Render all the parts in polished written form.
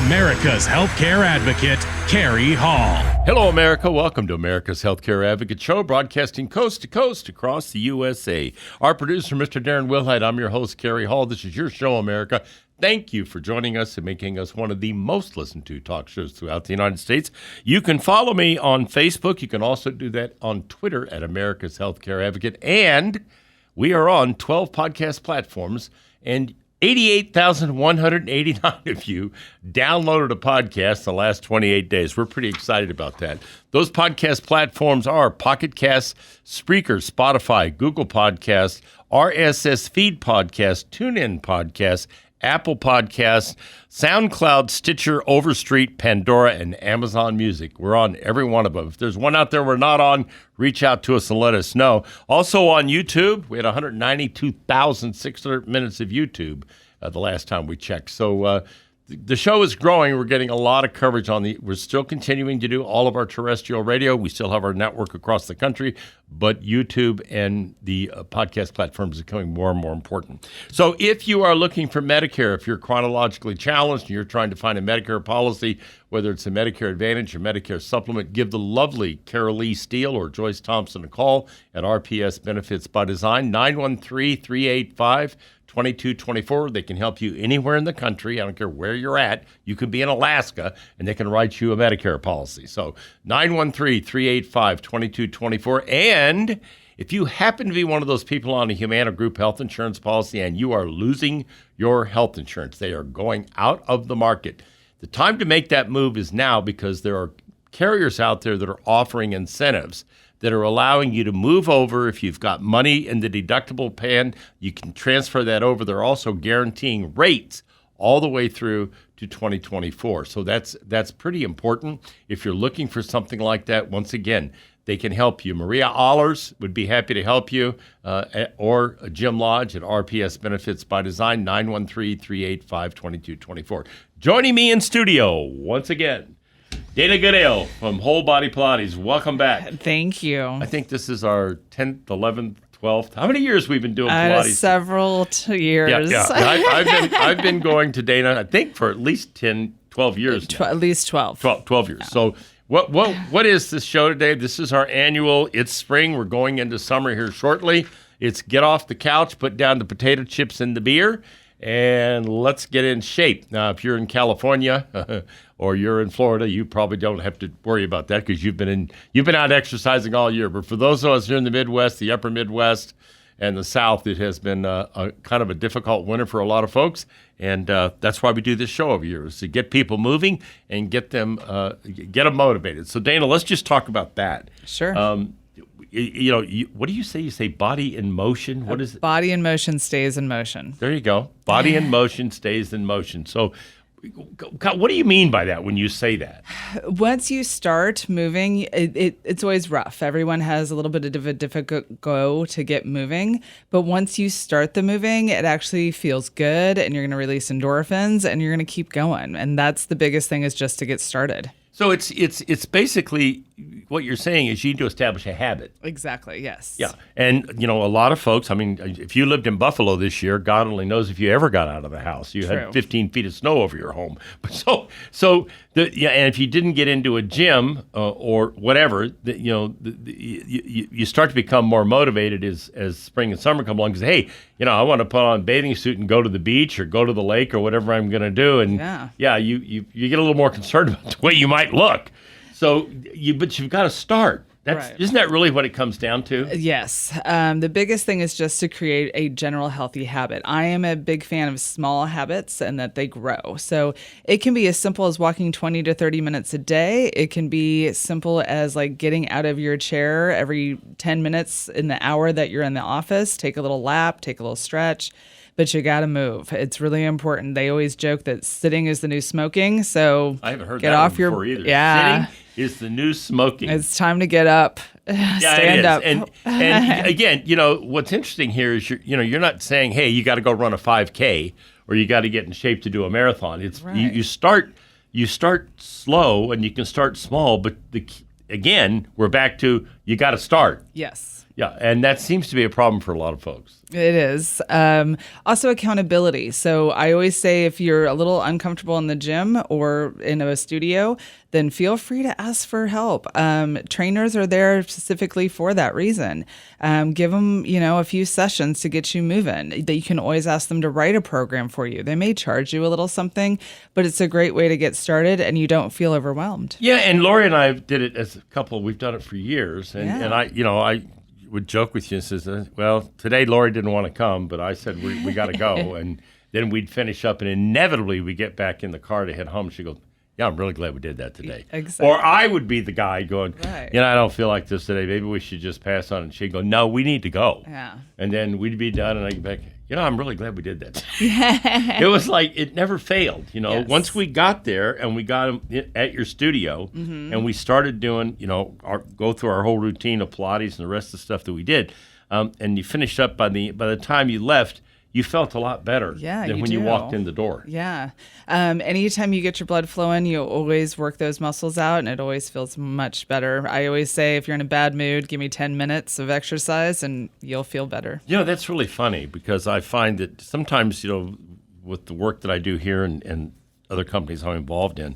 America's healthcare advocate, Kerry Hall. Hello, America. Welcome to America's Healthcare Advocate Show, broadcasting coast to coast across the USA. Our producer, Mr. Darren Wilhite. I'm your host, Kerry Hall. This is your show, America. Thank you for joining us and making us one of the most listened to talk shows throughout the United States. You can follow me on Facebook. You can also do that on Twitter at America's Healthcare Advocate. And we are on 12 podcast platforms, and 88,189 of you downloaded a podcast the last 28 days. We're pretty excited about that. Those podcast platforms are Pocket Casts, Spreaker, Spotify, Google Podcasts, RSS Feed Podcast, TuneIn Podcast, Apple Podcasts, SoundCloud, Stitcher, Overstreet, Pandora, and Amazon Music. We're on every one of them. If there's one out there we're not on, reach out to us and let us know. Also on YouTube, we had 192,600 minutes of YouTube the last time we checked. So the show is growing. We're getting a lot of coverage we're still continuing to do all of our terrestrial radio. We still have our network across the country, but YouTube and the podcast platforms are becoming more and more important. So if you are looking for Medicare, if you're chronologically challenged and you're trying to find a Medicare policy, whether it's a Medicare Advantage or Medicare Supplement, give the lovely Carol Lee Steele or Joyce Thompson a call at RPS Benefits by Design, 913-385-2224. They can help you anywhere in the country. I don't care where you're at. You could be in Alaska, and they can write you a Medicare policy. So 913-385-2224. And if you happen to be one of those people on a Humana Group health insurance policy and you are losing your health insurance, they are going out of the market. The time to make that move is now, because there are carriers out there that are offering incentives that are allowing you to move over. If you've got money in the deductible plan, you can transfer that over. They're also guaranteeing rates all the way through to 2024. So that's pretty important. If you're looking for something like that, once again, they can help you. Maria Allers would be happy to help you, or Jim Lodge at RPS Benefits by Design, 913-385-2224. Joining me in studio once again, Dana Goodale from Whole Body Pilates. Welcome back. Thank you. I think this is our 10th, 11th, 12th. How many years we've been doing Pilates? Several years. Yeah. I've been going to Dana, I think, for at least 10, 12 years now. At least 12. 12 years. Yeah. So what is this show today? This is our annual, it's spring. We're going into summer here shortly. It's get off the couch, put down the potato chips and the beer, and let's get in shape. Now, if you're in California or you're in Florida, you probably don't have to worry about that because you've been out exercising all year. But for those of us here in the Midwest, the upper Midwest, and the South, it has been a kind of a difficult winter for a lot of folks, and that's why we do this show every year, is to get people moving and get them motivated. So, Dana, let's just talk about that. Sure. What do you say? You say body in motion? What is it? Body in motion stays in motion. There you go. Body in motion stays in motion. So what do you mean by that when you say that? Once you start moving, it's always rough. Everyone has a little bit of a difficult go to get moving. But once you start the moving, it actually feels good, and you're going to release endorphins, and you're going to keep going. And that's the biggest thing, is just to get started. So it's basically, what you're saying is you need to establish a habit. Exactly, yes. Yeah. And, a lot of folks, I mean, if you lived in Buffalo this year, God only knows if you ever got out of the house. You had 15 feet of snow over your home. But and if you didn't get into a gym or whatever, you start to become more motivated as spring and summer come along, because, hey, I want to put on a bathing suit and go to the beach or go to the lake or whatever I'm going to do. And you get a little more concerned about the way you might look. So, but you've got to start. Isn't that really what it comes down to? Yes. The biggest thing is just to create a general healthy habit. I am a big fan of small habits and that they grow. So it can be as simple as walking 20 to 30 minutes a day. It can be as simple as like getting out of your chair every 10 minutes in the hour that you're in the office. Take a little lap, take a little stretch. But you got to move. It's really important. They always joke that sitting is the new smoking. So I haven't heard get that off one your before either. Yeah. Sitting is the new smoking. It's time to get up. Stand up. And again, what's interesting here is you're not saying, hey, you got to go run a 5K or you got to get in shape to do a marathon. It's you start slow, and you can start small, but again, we're back to you got to start. Yes. Yeah, and that seems to be a problem for a lot of folks. It is. Also, accountability. So I always say if you're a little uncomfortable in the gym or in a studio, then feel free to ask for help. Trainers are there specifically for that reason. Give them, a few sessions to get you moving. You can always ask them to write a program for you. They may charge you a little something, but it's a great way to get started and you don't feel overwhelmed. Yeah, and Lori and I did it as a couple. We've done it for years, and I would joke with you and says, well, today Lori didn't want to come, but I said we got to go, and then we'd finish up, and inevitably we get back in the car to head home. She goes, yeah, I'm really glad we did that today. Exactly. Or I would be the guy going, right. I don't feel like this today. Maybe we should just pass on. And she'd go, no, we need to go. Yeah. And then we'd be done, and I'd get back, I'm really glad we did that. It was like it never failed. Yes. Once we got there and we got them at your studio and we started doing, go through our whole routine of Pilates and the rest of the stuff that we did, and you finished up by the time you left, you felt a lot better than when you walked in the door. Yeah. Anytime you get your blood flowing, you always work those muscles out, and it always feels much better. I always say, if you're in a bad mood, give me 10 minutes of exercise, and you'll feel better. That's really funny because I find that sometimes, with the work that I do here and other companies I'm involved in,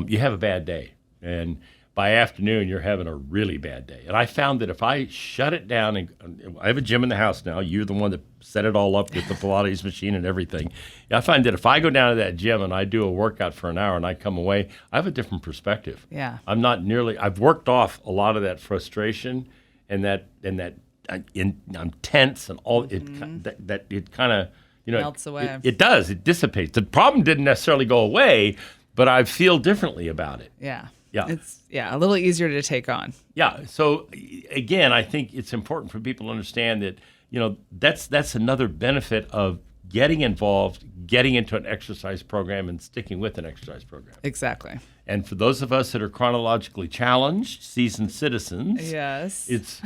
you have a bad day. And by afternoon, you're having a really bad day. And I found that if I shut it down, and I have a gym in the house now, you're the one that set it all up with the Pilates machine and everything. I find that if I go down to that gym and I do a workout for an hour and I come away, I have a different perspective. Yeah. I've worked off a lot of that frustration and I'm tense and all that it kind of, melts away. It does. It dissipates. The problem didn't necessarily go away, but I feel differently about it. Yeah. Yeah. It's a little easier to take on. Yeah. So again, I think it's important for people to understand that, that's another benefit of getting involved, getting into an exercise program and sticking with an exercise program. Exactly. And for those of us that are chronologically challenged, seasoned citizens, yes, it's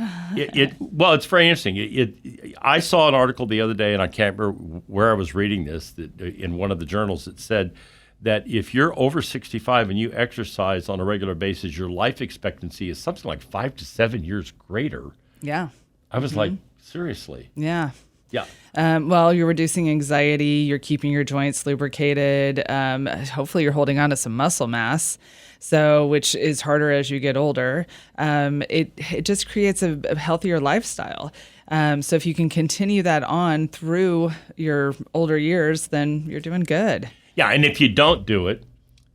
very interesting. I saw an article the other day, and I can't remember where I was reading this, that in one of the journals that said that if you're over 65 and you exercise on a regular basis, your life expectancy is something like 5 to 7 years greater. Yeah. I was like, seriously? Yeah. Yeah. Well, you're reducing anxiety, you're keeping your joints lubricated. Hopefully you're holding on to some muscle mass, which is harder as you get older. It just creates a healthier lifestyle. So if you can continue that on through your older years, then you're doing good. Yeah, and if you don't do it,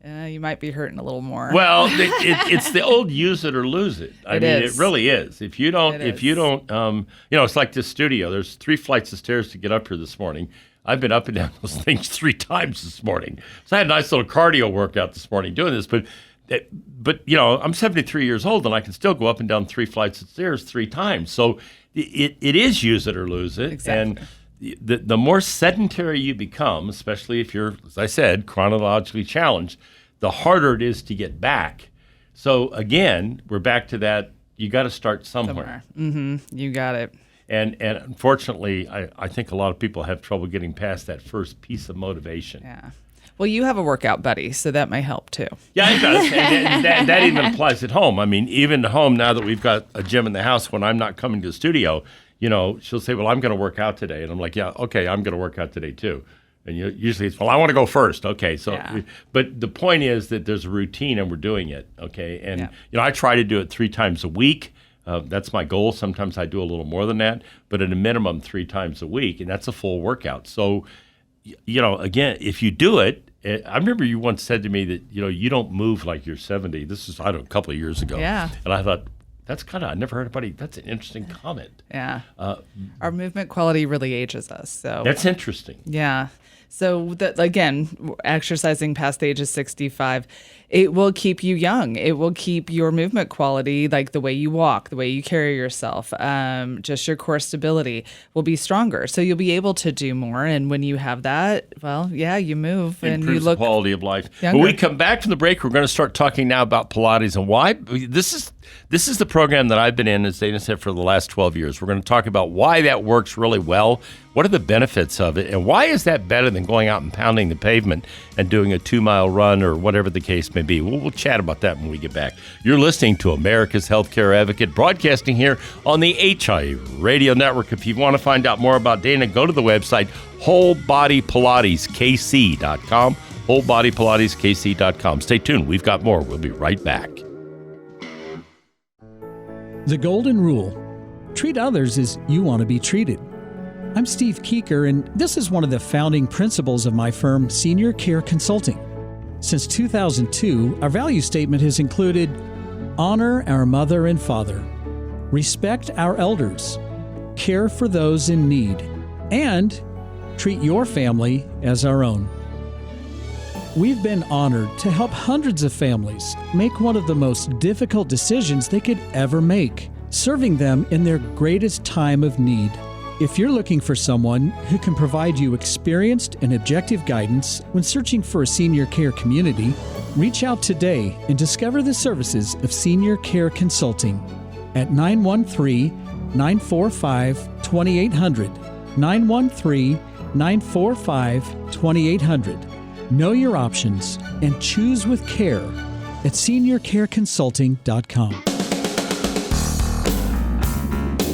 you might be hurting a little more. Well, it's the old use it or lose it. It really is. If you don't, it's like this studio. There's 3 flights of stairs to get up here this morning. I've been up and down those things 3 times this morning. So I had a nice little cardio workout this morning doing this. But I'm 73 years old and I can still go up and down 3 flights of stairs 3 times. So it is use it or lose it. Exactly. And the more sedentary you become, especially if you're, as I said, chronologically challenged, the harder it is to get back. So again, we're back to that. You got to start somewhere. Mm-hmm. You got it. And unfortunately, I think a lot of people have trouble getting past that first piece of motivation. Yeah. Well, you have a workout buddy, so that may help too. Yeah, it does. And that even applies at home. I mean, even at home, now that we've got a gym in the house, when I'm not coming to the studio, she'll say, well, I'm going to work out today. And I'm like, yeah, okay, I'm going to work out today too. And usually it's, well, I want to go first. Okay, so, but the point is that there's a routine and we're doing it, okay? And, I try to do it 3 times a week. That's my goal. Sometimes I do a little more than that, but at a minimum 3 times a week, and that's a full workout. So, again, if you do it, I remember you once said to me that, you don't move like you're 70. This is, a couple of years ago. Yeah. And I thought, I never heard anybody, that's an interesting comment. Yeah. Our movement quality really ages us. So that's interesting. Yeah. So again, exercising past the age of 65, it will keep you young. It will keep your movement quality, like the way you walk, the way you carry yourself, just your core stability will be stronger. So you'll be able to do more. And when you have that, well, you move and you look the quality of life. younger. When we come back from the break, we're going to start talking now about Pilates and why. This is This is the program that I've been in, as Dana said, for the last 12 years. We're going to talk about why that works really well, what are the benefits of it, and why is that better than going out and pounding the pavement and doing a 2-mile run or whatever the case may be. We'll chat about that when we get back. You're listening to America's Healthcare Advocate, broadcasting here on the HI Radio Network. If you want to find out more about Dana, go to the website WholeBodyPilatesKC.com, WholeBodyPilatesKC.com. Stay tuned. We've got more. We'll be right back. The Golden Rule. Treat others as you want to be treated. I'm Steve Keeker, and this is one of the founding principles of my firm, Senior Care Consulting. Since 2002, our value statement has included honor our mother and father, respect our elders, care for those in need, and treat your family as our own. We've been honored to help hundreds of families make one of the most difficult decisions they could ever make, serving them in their greatest time of need. If you're looking for someone who can provide you experienced and objective guidance when searching for a senior care community, reach out today and discover the services of Senior Care Consulting at 913-945-2800, 913-945-2800. Know your options and choose with care at seniorcareconsulting.com.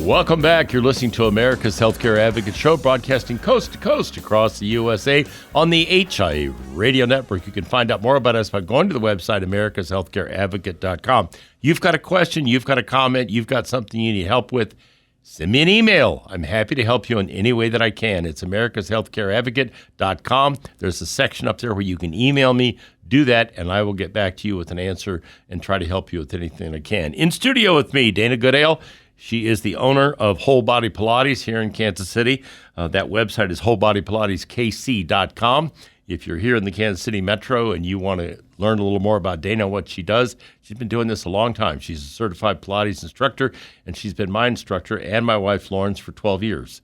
Welcome back. You're listening to America's Healthcare Advocate Show, broadcasting coast to coast across the USA on the HI Radio Network. You can find out more about us by going to the website, americashealthcareadvocate.com. You've got a question, you've got a comment, you've got something you need help with, send me an email. I'm happy to help you in any way that I can. It's americashealthcareadvocate.com. There's a section up there where you can email me. Do that, and I will get back to you with an answer and try to help you with anything I can. In studio with me, Dana Goodale. She is the owner of Whole Body Pilates here in Kansas City. That website is WholeBodyPilatesKC.com. If you're here in the Kansas City metro and you want to learn a little more about Dana, what she does, she's been doing this a long time. She's a certified Pilates instructor, and she's been my instructor and my wife Lauren's for 12 years.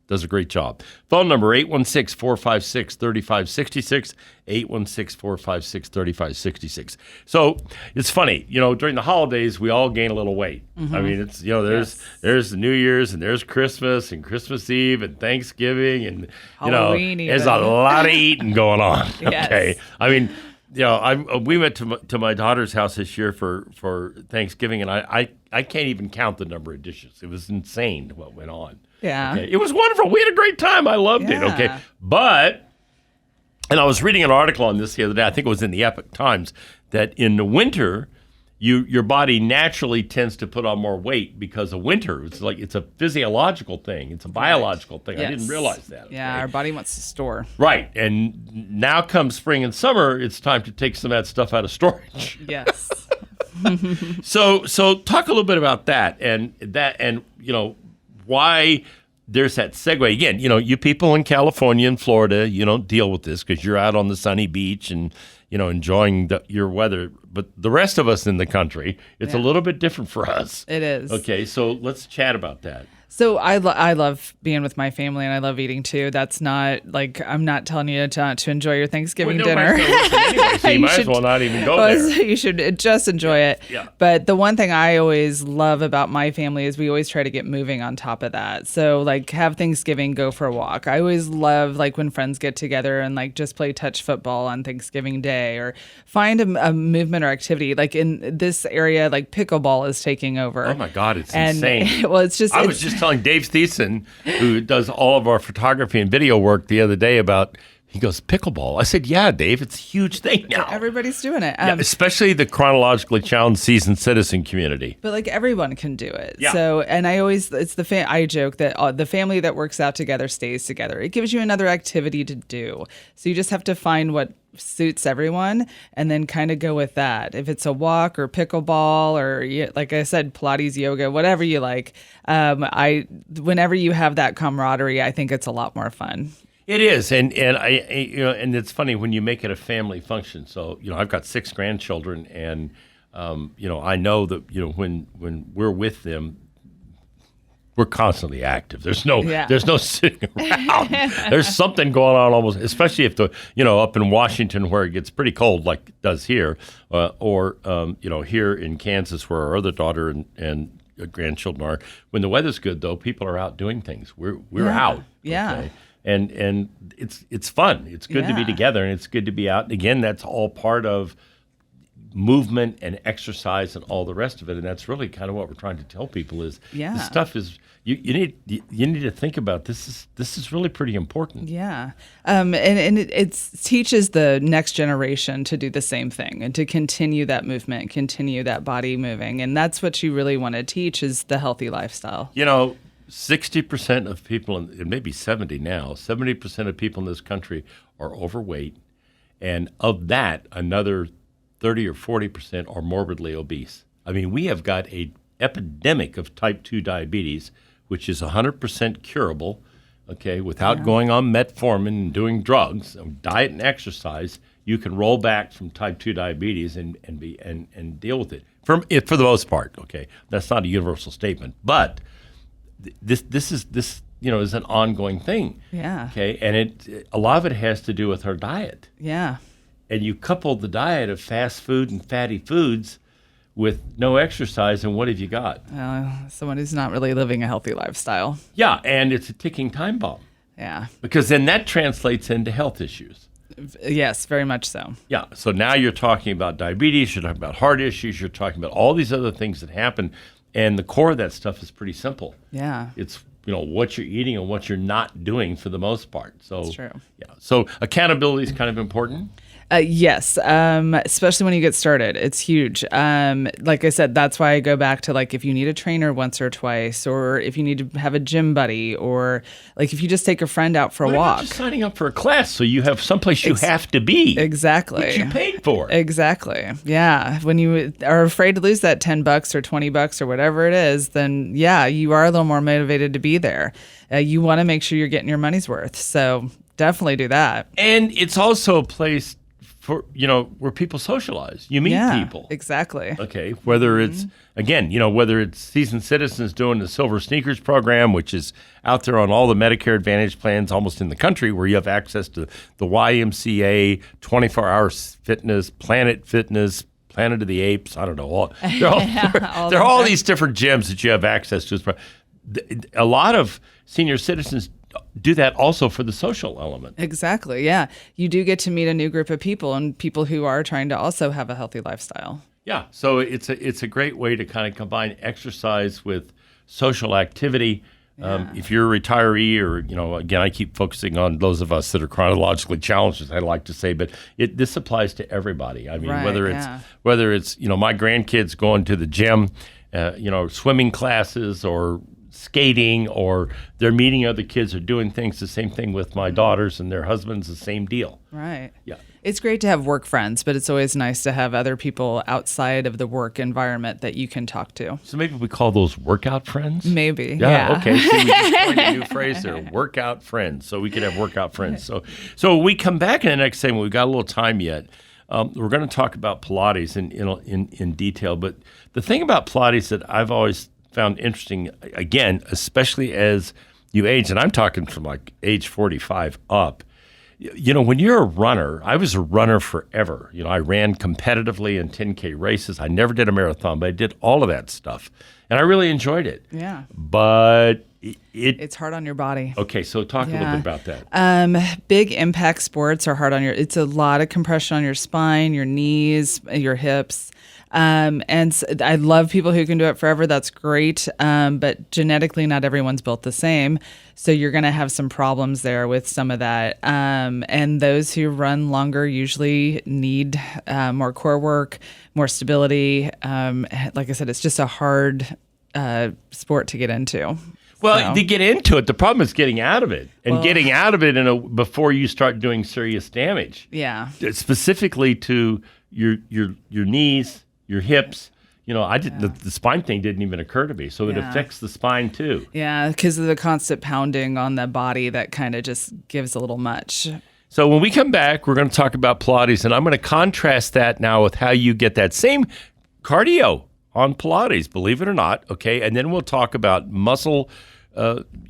Does a great job. Phone number 816-456-3566, 816-456-3566. So it's funny, during the holidays, we all gain a little weight. Mm-hmm. I mean, it's, there's the New Year's and there's Christmas and Christmas Eve and Thanksgiving and, Halloween there's a lot of eating going on. Yes. Okay. I mean, we went to my daughter's house this year for Thanksgiving, and I can't even count the number of dishes. It was insane what went on. Yeah. Okay. It was wonderful. We had a great time. I loved it. Okay. And I was reading an article on this the other day, I think it was in the Epoch Times, that in the winter, your body naturally tends to put on more weight because of winter. It's a physiological thing. It's a biological thing. Yes. I didn't realize that. Okay? Yeah, our body wants to store. Right. And now comes spring and summer, it's time to take some of that stuff out of storage. Yes. So talk a little bit about that and why there's that segue. Again, you people in California and Florida, you don't deal with this because you're out on the sunny beach and, enjoying your weather. But the rest of us in the country, it's a little bit different for us. It is. Okay, so let's chat about that. So I love being with my family, and I love eating too. That's not I'm not telling you to enjoy your Thanksgiving dinner. Anyway, so you might as well not even go there. You should just enjoy it. Yeah. But the one thing I always love about my family is we always try to get moving on top of that. So have Thanksgiving, go for a walk. I always love when friends get together and just play touch football on Thanksgiving Day, or find a movement or activity. In this area, pickleball is taking over. Oh my God, it's insane. Well, it's just. I was just telling Dave Thiessen, who does all of our photography and video work, the other day about, he goes, pickleball. I said, yeah, Dave, it's a huge thing now. Everybody's doing it. Especially the chronologically challenged seasoned citizen community. But everyone can do it. Yeah. So, and I joke that the family that works out together stays together. It gives you another activity to do. So you just have to find what suits everyone and then kind of go with that. If it's a walk or pickleball or, like I said, Pilates, yoga, whatever you like, whenever you have that camaraderie, I think it's a lot more fun. It is, and and it's funny when you make it a family function. So I've got 6 grandchildren, and I know that when we're with them, we're constantly active. There's no sitting around. There's something going on almost, especially if up in Washington where it gets pretty cold like it does here, or here in Kansas where our other daughter and grandchildren are. When the weather's good though, people are out doing things. We're out. Yeah. Okay? And it's fun. It's good to be together, and it's good to be out. And again, that's all part of movement and exercise and all the rest of it. And that's really kind of what we're trying to tell people is this stuff is you need to think about this is really pretty important. Yeah. And it teaches the next generation to do the same thing and to continue that movement, continue that body moving. And that's what you really want to teach is the healthy lifestyle. 60% of people, and maybe 70% of people in this country are overweight. And of that, another 30 or 40% are morbidly obese. I mean, we have got an epidemic of type 2 diabetes, which is 100% curable, without going on metformin and doing drugs, diet and exercise. You can roll back from type 2 diabetes and deal with it for the most part. Okay, that's not a universal statement, but this is an ongoing thing. Yeah. Okay, and a lot of it has to do with our diet. Yeah. And you couple the diet of fast food and fatty foods with no exercise, and what have you got? Someone who's not really living a healthy lifestyle. Yeah, and it's a ticking time bomb. Yeah. Because then that translates into health issues. Yes, very much so. Yeah, so now you're talking about diabetes, you're talking about heart issues, you're talking about all these other things that happen, and the core of that stuff is pretty simple. Yeah. It's what you're eating and what you're not doing for the most part. So that's true. Yeah. So accountability is kind of important. Yes, especially when you get started. It's huge. Like I said, that's why I go back to if you need a trainer once or twice, or if you need to have a gym buddy, or if you just take a friend out for a walk. About just signing up for a class so you have someplace you have to be. Exactly. Which you paid for. Exactly. Yeah. When you are afraid to lose that $10 or $20 or whatever it is, then you are a little more motivated to be there. You want to make sure you're getting your money's worth. So definitely do that. And it's also a place for where people socialize. You meet people. Exactly. Okay. Whether it's whether it's seasoned citizens doing the Silver Sneakers program, which is out there on all the Medicare Advantage plans almost in the country, where you have access to the YMCA, 24-hour fitness, Planet Fitness, Planet of the Apes. I don't know. There are all these different gyms that you have access to. A lot of senior citizens do that also for the social element. Exactly. Yeah. You do get to meet a new group of people and people who are trying to also have a healthy lifestyle. Yeah. So it's a great way to kind of combine exercise with social activity. If you're a retiree or, again, I keep focusing on those of us that are chronologically challenged, as I like to say, but this applies to everybody. I mean, whether it's my grandkids going to the gym, swimming classes or skating, or they're meeting other kids or doing things, the same thing with my daughters and their husbands, the same deal. Right. Yeah. It's great to have work friends, but it's always nice to have other people outside of the work environment that you can talk to. So maybe we call those workout friends? Maybe. Yeah. Okay. So we just coined a new phrase there, workout friends. So we could have workout friends. So we come back in the next segment. We've got a little time yet. We're going to talk about Pilates in detail. But the thing about Pilates that I've always found interesting, again, especially as you age, and I'm talking from age 45 up, when you're a runner, I was a runner forever. I ran competitively in 10K races. I never did a marathon, but I did all of that stuff. And I really enjoyed it. Yeah. But it's hard on your body. Okay, so talk a little bit about that. Big impact sports are hard on it's a lot of compression on your spine, your knees, your hips. And I love people who can do it forever. That's great. But genetically, not everyone's built the same. So you're going to have some problems there with some of that. And those who run longer usually need more core work, more stability. Like I said, it's just a hard sport to get into. Well, to get into it, the problem is getting out of it, and getting out of it before you start doing serious damage. Yeah. Specifically to your knees, your hips. The spine thing didn't even occur to me. So it affects the spine too. Yeah, because of the constant pounding on the body that kind of just gives a little much. So when we come back, we're going to talk about Pilates, and I'm going to contrast that now with how you get that same cardio on Pilates, believe it or not, okay? And then we'll talk about muscle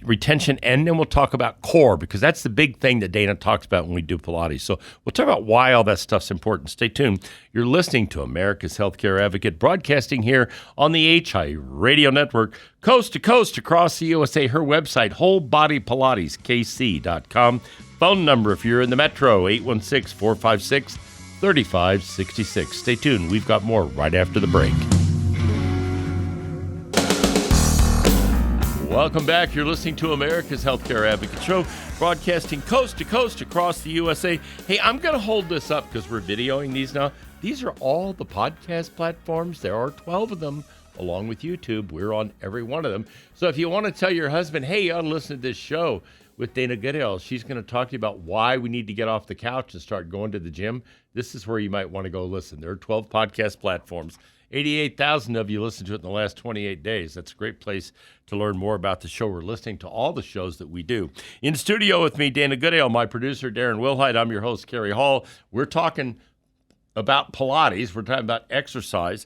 retention, and then we'll talk about core, because that's the big thing that Dana talks about when we do Pilates. So we'll talk about why all that stuff's important. Stay tuned. You're listening to America's Healthcare Advocate, broadcasting here on the HI Radio Network, coast to coast across the USA. Her website, WholeBodyPilatesKC.com. Phone number, if you're in the metro, 816-456-3566. Stay tuned. We've got more right after the break. Welcome back. You're listening to America's Healthcare Advocate Show, broadcasting coast to coast across the USA. Hey, I'm going to hold this up because we're videoing these now. These are all the podcast platforms. There are 12 of them, along with YouTube. We're on every one of them. So if you want to tell your husband, hey, you ought to listen to this show with Dana Goodale, she's going to talk to you about why we need to get off the couch and start going to the gym. This is where you might want to go listen. There are 12 podcast platforms. 88,000 of you listened to it in the last 28 days. That's a great place to learn more about the show. We're listening to all the shows that we do. In studio with me, Dana Goodale, my producer, Darren Wilhite. I'm your host, Kerry Hall. We're talking about Pilates. We're talking about exercise.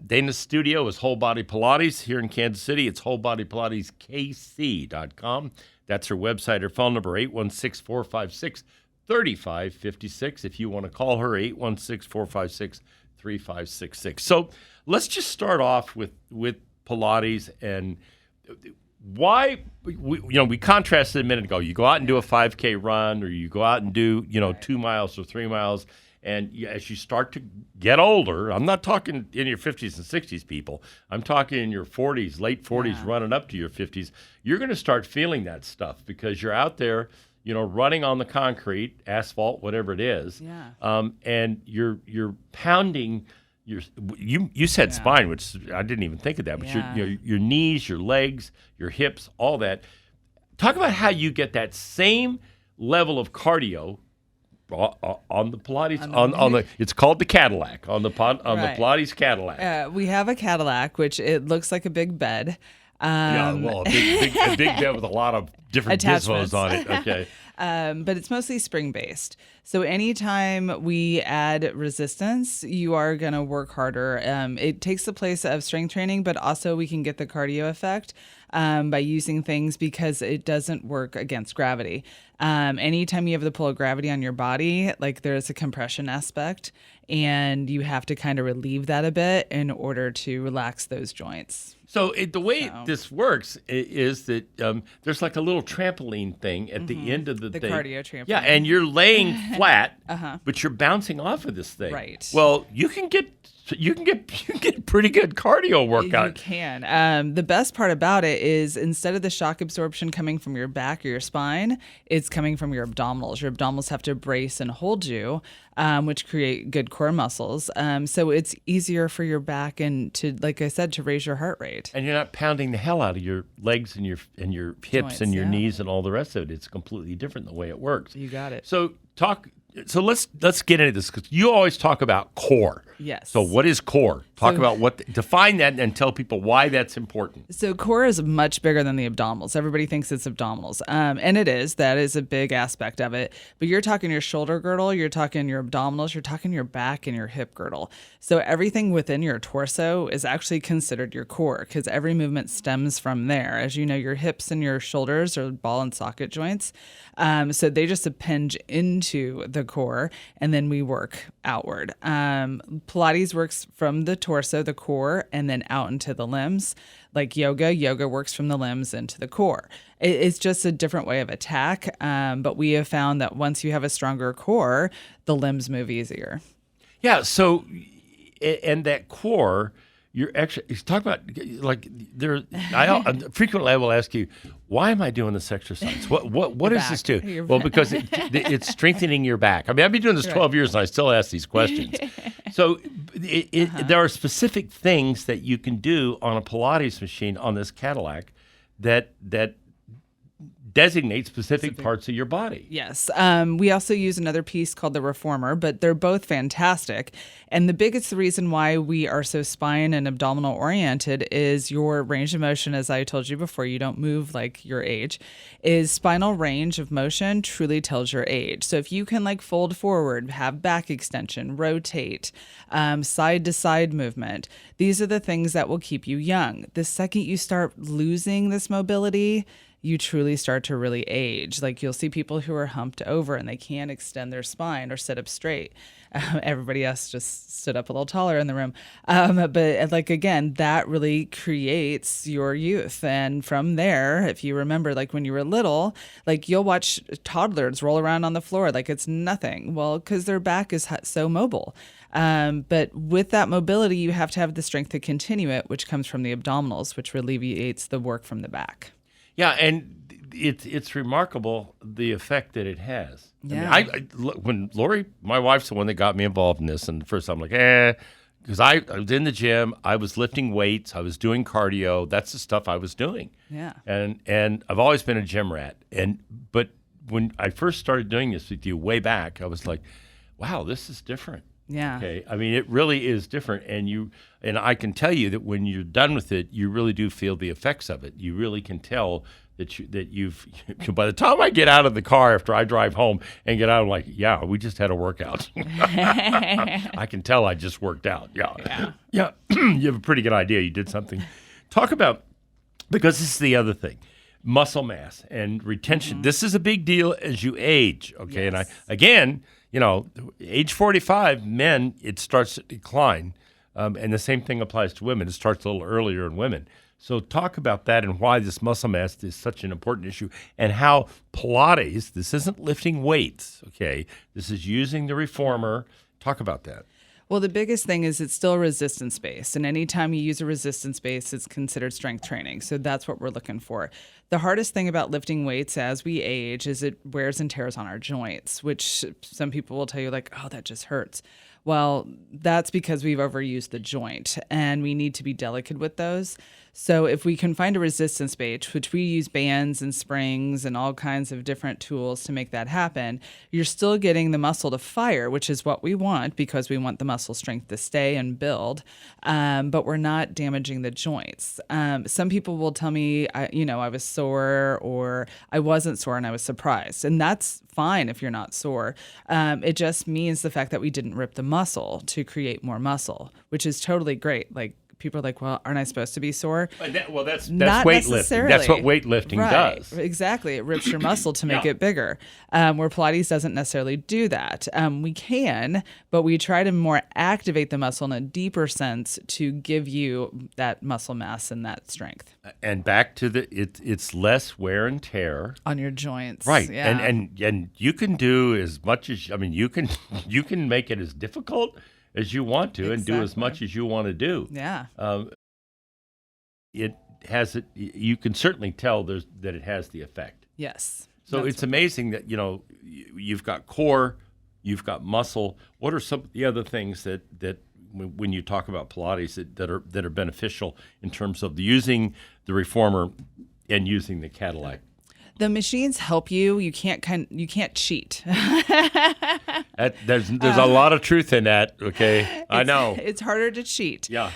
Dana's studio is Whole Body Pilates here in Kansas City. It's WholeBodyPilatesKC.com. That's her website. Her phone number, 816-456-3556. If you want to call her, 816-456-3556. So let's just start off with Pilates and why we contrasted a minute ago. You go out and do a 5K run, or you go out and do 2 miles or 3 miles, and as you start to get older, I'm not talking in your 50s and 60s, people. I'm talking in your 40s, late 40s, running up to your 50s. You're going to start feeling that stuff because you're out there, running on the concrete, asphalt, whatever it is, and you're pounding you said spine, which I didn't even think of that, but your knees, your legs, your hips, all that. Talk about how you get that same level of cardio on the Pilates, it's called the Cadillac, on the Pilates Cadillac. We have a Cadillac, which it looks like a big bed. A big bed with a lot of different gizmos on it. Okay. But it's mostly spring-based. So anytime we add resistance, you are going to work harder. It takes the place of strength training, but also we can get the cardio effect by using things because it doesn't work against gravity. Anytime you have the pull of gravity on your body, like there's a compression aspect, and you have to kind of relieve that a bit in order to relax those joints. So the way this works is that there's like a little trampoline thing at the end of the thing. The cardio trampoline. Yeah, and you're laying flat, but you're bouncing off of this thing. Right. Well, you can get pretty good cardio workout. You can. The best part about it is instead of the shock absorption coming from your back or your spine, it's coming from your abdominals. Your abdominals have to brace and hold you, which create good core muscles. So it's easier for your back and to, like I said, to raise your heart rate. And you're not pounding the hell out of your legs and your hips joints, and your knees and all the rest of it. It's completely different the way it works. You got it. So let's get into this, because you always talk about core. Yes. So what is core? Talk about define that and tell people why that's important. So core is much bigger than the abdominals. Everybody thinks it's abdominals. And it is. That is a big aspect of it. But you're talking your shoulder girdle, you're talking your abdominals, you're talking your back and your hip girdle. So everything within your torso is actually considered your core because every movement stems from there. As you know, your hips and your shoulders are ball and socket joints. So they just append into the core, and then we work outward. Pilates works from the torso, the core, and then out into the limbs. Like yoga works from the limbs into the core. It's just a different way of attack, but we have found that once you have a stronger core, the limbs move easier. Yeah, so, and that core, you're actually talk about like there. Frequently I will ask you, why am I doing this exercise? What does this do? Well, because it's strengthening your back. I mean, I've been doing this 12 years and I still ask these questions. So there are specific things that you can do on a Pilates machine on this Cadillac that designate specific parts of your body. Yes. We also use another piece called the reformer, but they're both fantastic. And the biggest reason why we are so spine and abdominal oriented is your range of motion, as I told you before, you don't move like your age, is spinal range of motion truly tells your age. So if you can like fold forward, have back extension, rotate, side to side movement, these are the things that will keep you young. The second you start losing this mobility, you truly start to really age. Like you'll see people who are humped over and they can't extend their spine or sit up straight. Everybody else just stood up a little taller in the room. But like, again, that really creates your youth. And from there, if you remember, like when you were little, like you'll watch toddlers roll around on the floor like it's nothing. Well, because their back is so mobile. But with that mobility, you have to have the strength to continue it, which comes from the abdominals, which alleviates the work from the back. Yeah, and it's remarkable the effect that it has. Yeah. I mean, when Lori, my wife's the one that got me involved in this, and the first time I'm like, because I was in the gym, I was lifting weights, I was doing cardio. That's the stuff I was doing. Yeah. And I've always been a gym rat. But when I first started doing this with you way back, I was like, wow, this is different. Yeah. Okay. I mean, it really is different, and I can tell you that when you're done with it, you really do feel the effects of it. You really can tell that you've. By the time I get out of the car after I drive home and get out, I'm like, yeah, we just had a workout. I can tell I just worked out. Yeah. You have a pretty good idea. You did something. Talk about, because this is the other thing. Muscle mass and retention. Mm-hmm. This is a big deal as you age. Okay. Yes. And age 45, men, it starts to decline. And the same thing applies to women. It starts a little earlier in women. So talk about that and why this muscle mass is such an important issue and how Pilates, this isn't lifting weights, okay? This is using the reformer. Talk about that. Well, the biggest thing is it's still resistance based. And anytime you use a resistance base, it's considered strength training. So that's what we're looking for. The hardest thing about lifting weights as we age is it wears and tears on our joints, which some people will tell you like, oh, that just hurts. Well, that's because we've overused the joint and we need to be delicate with those. So if we can find a resistance base, which we use bands and springs and all kinds of different tools to make that happen, you're still getting the muscle to fire, which is what we want because we want the muscle strength to stay and build, but we're not damaging the joints. Some people will tell me, I was sore or I wasn't sore and I was surprised. And that's fine if you're not sore. It just means the fact that we didn't rip the muscle to create more muscle, which is totally great. Like, people are like, well, aren't I supposed to be sore? That's Not weightlifting. necessarily. That's what weightlifting does. Exactly. It rips your muscle to make it bigger, where Pilates doesn't necessarily do that. We can, but we try to more activate the muscle in a deeper sense to give you that muscle mass and that strength. And back to it's less wear and tear on your joints. Right. Yeah. And you can do as much as, you can make it as difficult as you want to and do as much as you want to do. Yeah. It has it. You can certainly tell that it has the effect. Yes. So it's amazing that you've got core, you've got muscle. What are some of the other things that when you talk about Pilates that are beneficial in terms of using the reformer and using the Cadillac? The machines help you. You can't cheat. There's a lot of truth in that. Okay, I know it's harder to cheat. Yeah.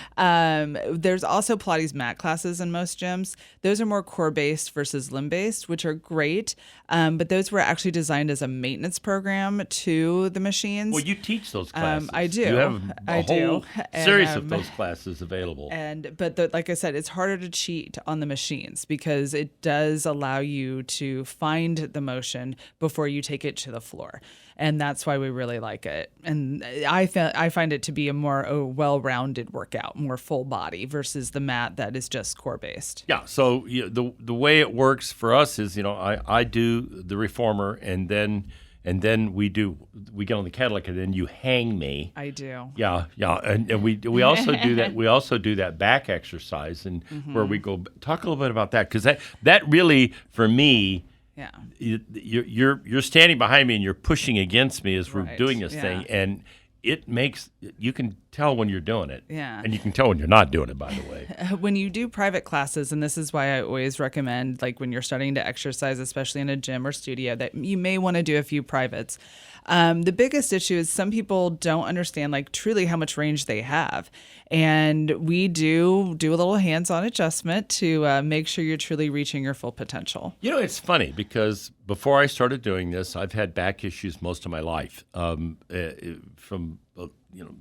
There's also Pilates mat classes in most gyms. Those are more core based versus limb based, which are great. But those were actually designed as a maintenance program to the machines. Well, you teach those classes. I do. You have a whole series of those classes available. But like I said, it's harder to cheat on the machines because it does allow you to find the motion before you take it to the floor. And that's why we really like it. And I find it to be a more well-rounded workout, more full body versus the mat that is just core based. Yeah. So the way it works for us is, I do the reformer and then we get on the Cadillac and then you hang me. I do. Yeah. And we also do that. We also do that back exercise and where we go talk a little bit about that because that really for me. Yeah, you're standing behind me and you're pushing against me as we're doing this thing, and you can tell when you're doing it. Yeah. And you can tell when you're not doing it, by the way. When you do private classes, and this is why I always recommend, like when you're starting to exercise, especially in a gym or studio, that you may want to do a few privates. The biggest issue is some people don't understand like truly how much range they have. And we do a little hands-on adjustment to make sure you're truly reaching your full potential. You know, it's funny because before I started doing this, I've had back issues most of my life from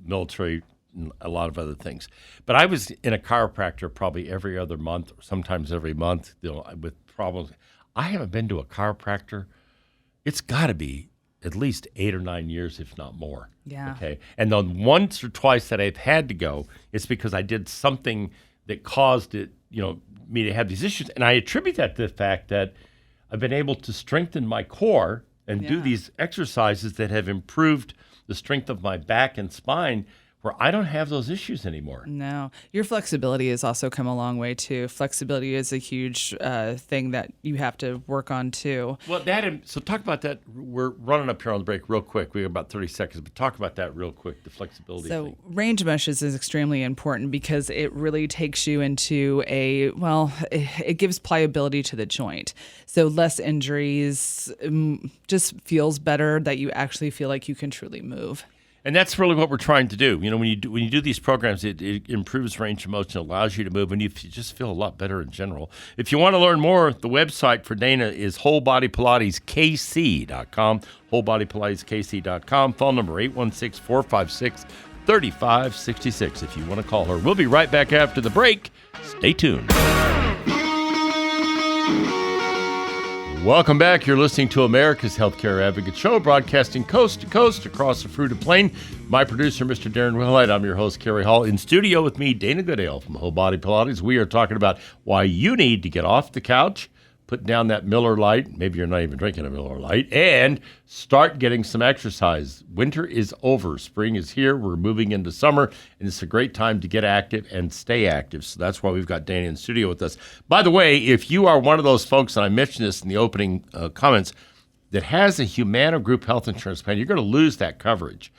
military and a lot of other things. But I was in a chiropractor probably every other month, or sometimes every month, with problems. I haven't been to a chiropractor. It's got to be at least 8 or 9 years, if not more. Yeah. Okay. And the once or twice that I've had to go, it's because I did something that caused it, me to have these issues. And I attribute that to the fact that I've been able to strengthen my core and do these exercises that have improved the strength of my back and spine, where I don't have those issues anymore. No. Your flexibility has also come a long way, too. Flexibility is a huge thing that you have to work on, too. Well, so talk about that. We're running up here on the break real quick. We have about 30 seconds, but talk about that real quick, the flexibility thing. So range of motion is extremely important because it really takes you into it gives pliability to the joint. So less injuries, just feels better that you actually feel like you can truly move. And that's really what we're trying to do. When you do these programs, it improves range of motion, allows you to move, and you just feel a lot better in general. If you want to learn more, the website for Dana is WholeBodyPilatesKC.com, WholeBodyPilatesKC.com. Phone number 816-456-3566 if you want to call her. We'll be right back after the break. Stay tuned. Welcome back. You're listening to America's Healthcare Advocate Show, broadcasting coast to coast across the fruited plain. My producer, Mr. Darren Wilhite. I'm your host, Kerry Hall. In studio with me, Dana Goodale from Whole Body Pilates. We are talking about why you need to get off the couch, put down that Miller Lite, maybe you're not even drinking a Miller Lite, and start getting some exercise. Winter is over. Spring is here. We're moving into summer, and it's a great time to get active and stay active. So that's why we've got Dana in the studio with us. By the way, if you are one of those folks, and I mentioned this in the opening comments, that has a Humana Group health insurance plan, you're going to lose that coverage.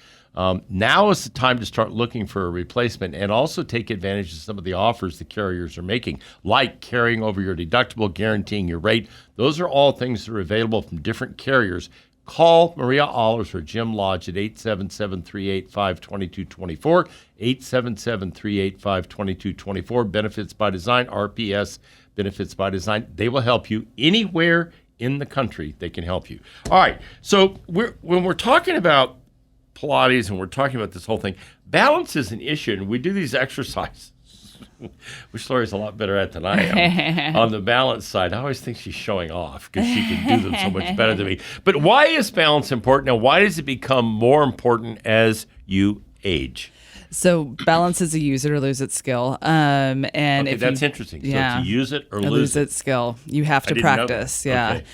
Now is the time to start looking for a replacement and also take advantage of some of the offers the carriers are making, like carrying over your deductible, guaranteeing your rate. Those are all things that are available from different carriers. Call Maria Allers or Jim Lodge at 877-385-2224, 877-385-2224. Benefits by Design, RPS, Benefits by Design. They will help you anywhere in the country. They can help you. All right, so when we're talking about Pilates and we're talking about this whole thing, balance is an issue, and we do these exercises, which Lori's a lot better at than I am on the balance side. I always think she's showing off because she can do them so much better than me. But why is balance important, and why does it become more important as you age? So balance is a use it or lose it skill. And okay, if that's interesting. So yeah, to use it or lose it skill, you have to practice. Yeah. Okay.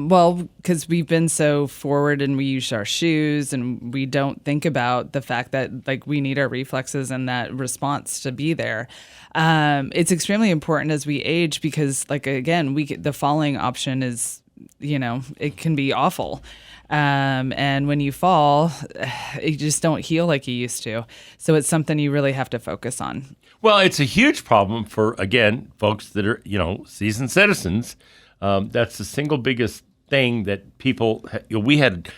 Well, because we've been so forward and we use our shoes and we don't think about the fact that like we need our reflexes and that response to be there. It's extremely important as we age because, like, again, the falling option is, it can be awful. And when you fall, you just don't heal like you used to. So it's something you really have to focus on. Well, it's a huge problem for, again, folks that are, seasoned citizens. That's the single biggest thing that people, we had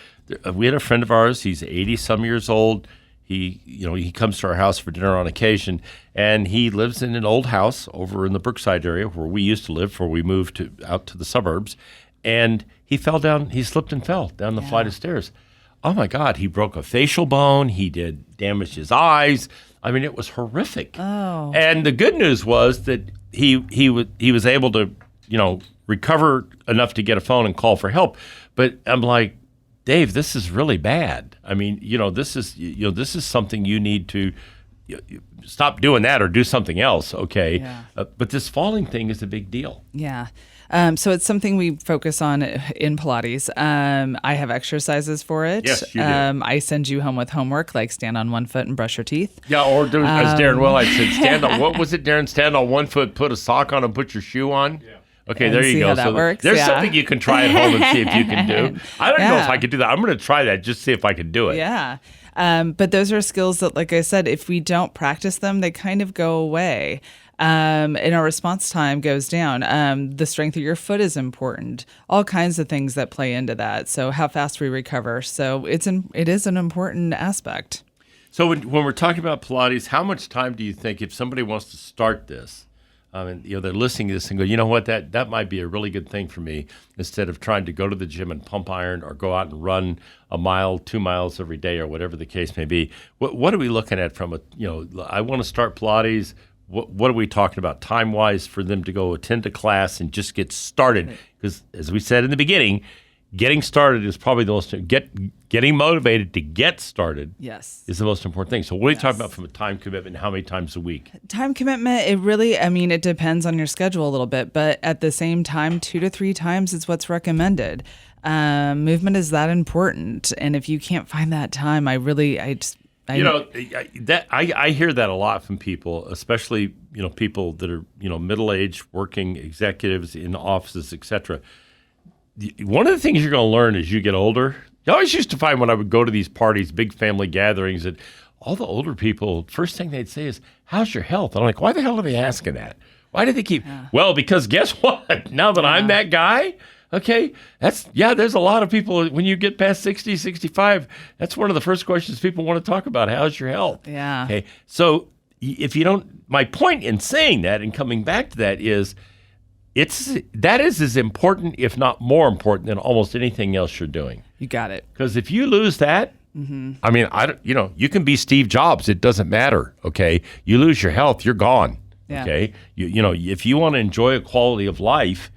a friend of ours, he's 80 some years old. He comes to our house for dinner on occasion, and he lives in an old house over in the Brookside area where we used to live before we moved out to the suburbs. And he slipped and fell down the flight of stairs. Oh my God, he broke a facial bone. He damaged his eyes. I mean, it was horrific. Oh. And the good news was that he was able to, recover enough to get a phone and call for help. But I'm like, Dave, this is really bad. I mean, this is something you need to stop doing that or do something else. Okay. Yeah. But this falling thing is a big deal. Yeah. So it's something we focus on in Pilates. I have exercises for it. Yes, you do. I send you home with homework, like stand on one foot and brush your teeth. Yeah, or do, as Darren Wilhite said, stand on, what was it, Darren? Stand on one foot, put a sock on, and put your shoe on? Yeah. Okay, and there you see go. how that works. There's Yeah. something you can try at home and see if you can do. I don't know if Yeah. I could do that. I'm going to try that just to see if I can do it. Yeah. But those are skills that, like I said, if we don't practice them, they kind of go away. And our response time goes down. The strength of your foot is important. All kinds of things that play into that. So how fast we recover. So it is an important aspect. So when we're talking about Pilates, how much time do you think if somebody wants to start this? And they're listening to this and go, you know what, that might be a really good thing for me instead of trying to go to the gym and pump iron or go out and run a mile, 2 miles every day or whatever the case may be. What are we looking at from I want to start Pilates. What are we talking about time-wise for them to go attend a class and just get started? Because as we said in the beginning, getting started is probably the most getting motivated to get started. Yes. Is the most important thing. So what are you talking about from a time commitment and how many times a week? Time commitment, it depends on your schedule a little bit, but at the same time, 2 to 3 times is what's recommended. Movement is that important. And if you can't find that time, I hear that a lot from people, especially, people that are, middle-aged, working executives in offices, etc. One of the things you're going to learn as you get older, I always used to find when I would go to these parties, big family gatherings, that all the older people, first thing they'd say is, how's your health? And I'm like, why the hell are they asking that? Why do they keep, well, because guess what? Now that I'm that guy, okay, there's a lot of people, when you get past 60, 65, that's one of the first questions people want to talk about. How's your health? Yeah. Okay, so if you don't, my point in saying that and coming back to that is, that is as important, if not more important, than almost anything else you're doing. You got it. Because if you lose that, you can be Steve Jobs. It doesn't matter. Okay, you lose your health, you're gone. Yeah. Okay, if you want to enjoy a quality of life,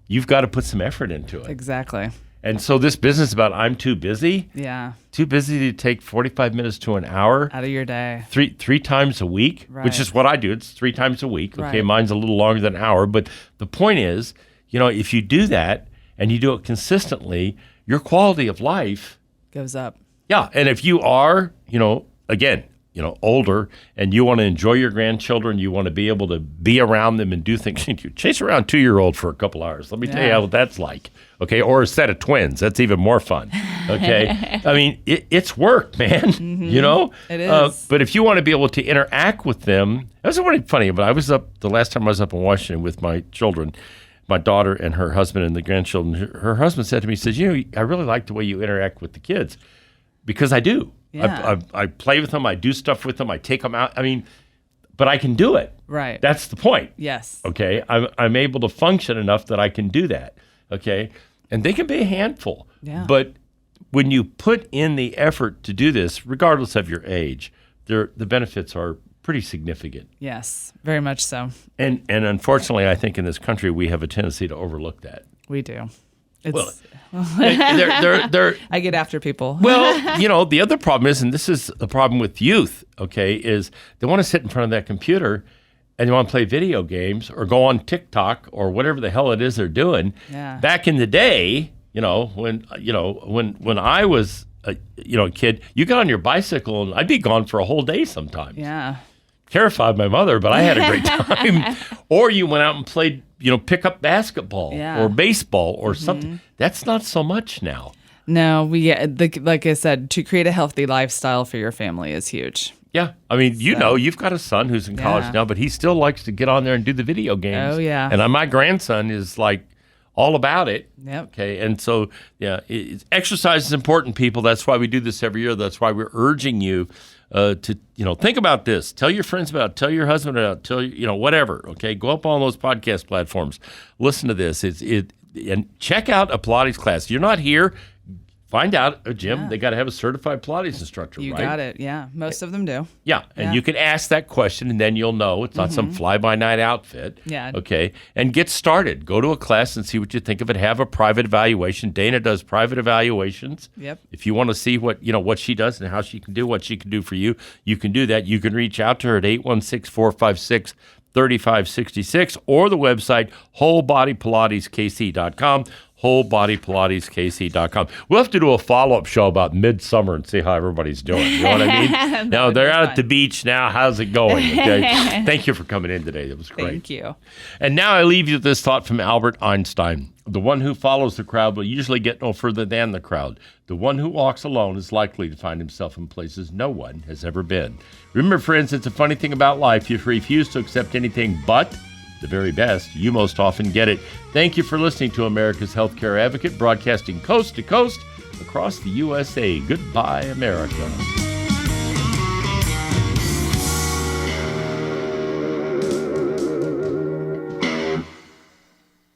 you've got to put some effort into it. Exactly. And so this business about I'm too busy. Yeah. Too busy to take 45 minutes to an hour. Out of your day. Three times a week, Right. which is what I do. It's 3 times a week. Okay, Right. mine's a little longer than an hour. But the point is, if you do that and you do it consistently, your quality of life Goes up. Yeah, and if you are, again, older and you want to enjoy your grandchildren, you want to be able to be around them and do things. You chase around 2-year-old for a couple hours. Let me tell you what that's like. Okay, or a set of twins. That's even more fun. Okay, I mean, it's work, man. Mm-hmm. It is. But if you want to be able to interact with them, that's really funny. But the last time I was up in Washington with my children, my daughter and her husband and the grandchildren. Her husband said to me, he says, I really like the way you interact with the kids, because I do. Yeah. I play with them. I do stuff with them. I take them out. I mean, but I can do it. Right. That's the point. Yes. Okay. I'm able to function enough that I can do that. Okay. And they can be a handful. Yeah. But when you put in the effort to do this, regardless of your age, the benefits are pretty significant. Yes. Very much so. And unfortunately, I think in this country, we have a tendency to overlook that. We do. Well, they're I get after people. Well, the other problem is, and this is the problem with youth, okay, is they want to sit in front of that computer and they want to play video games or go on TikTok or whatever the hell it is they're doing. Yeah. Back in the day, when I was a kid, you got on your bicycle and I'd be gone for a whole day sometimes. Yeah. Terrified my mother, but I had a great time. Or you went out and played, pick up basketball or baseball or something. That's not so much now. No, like I said, to create a healthy lifestyle for your family is huge. Yeah. I mean, you've got a son who's in college now, but he still likes to get on there and do the video games. Oh, yeah. And my grandson is like all about it. Yep. Okay. And so, exercise is important, people. That's why we do this every year. That's why we're urging you to think about this. Tell your friends about it. Tell your husband about it. Tell whatever. Okay, go up on those podcast platforms. Listen to this. And check out a Pilates class. You're not here. Find out a gym. Yeah. They got to have a certified Pilates instructor. You right? got it. Yeah, most of them do. Yeah, and Yeah. you can ask that question, and then you'll know it's not some fly-by-night outfit. Yeah. Okay, and get started. Go to a class and see what you think of it. Have a private evaluation. Dana does private evaluations. Yep. If you want to see what she does and how she can do what she can do for you, you can do that. You can reach out to her at 816-456-3566 or the website wholebodypilateskc.com. WholeBodyPilatesKC.com. We'll have to do a follow-up show about midsummer and see how everybody's doing. You know what I mean? Now, they're out at the beach now. How's it going? Okay. Thank you for coming in today. That was great. Thank you. And now I leave you with this thought from Albert Einstein. The one who follows the crowd will usually get no further than the crowd. The one who walks alone is likely to find himself in places no one has ever been. Remember, friends, it's a funny thing about life. If you refuse to accept anything but the very best, you most often get it. Thank you for listening to America's Healthcare Advocate, broadcasting coast to coast across the USA. Goodbye, America.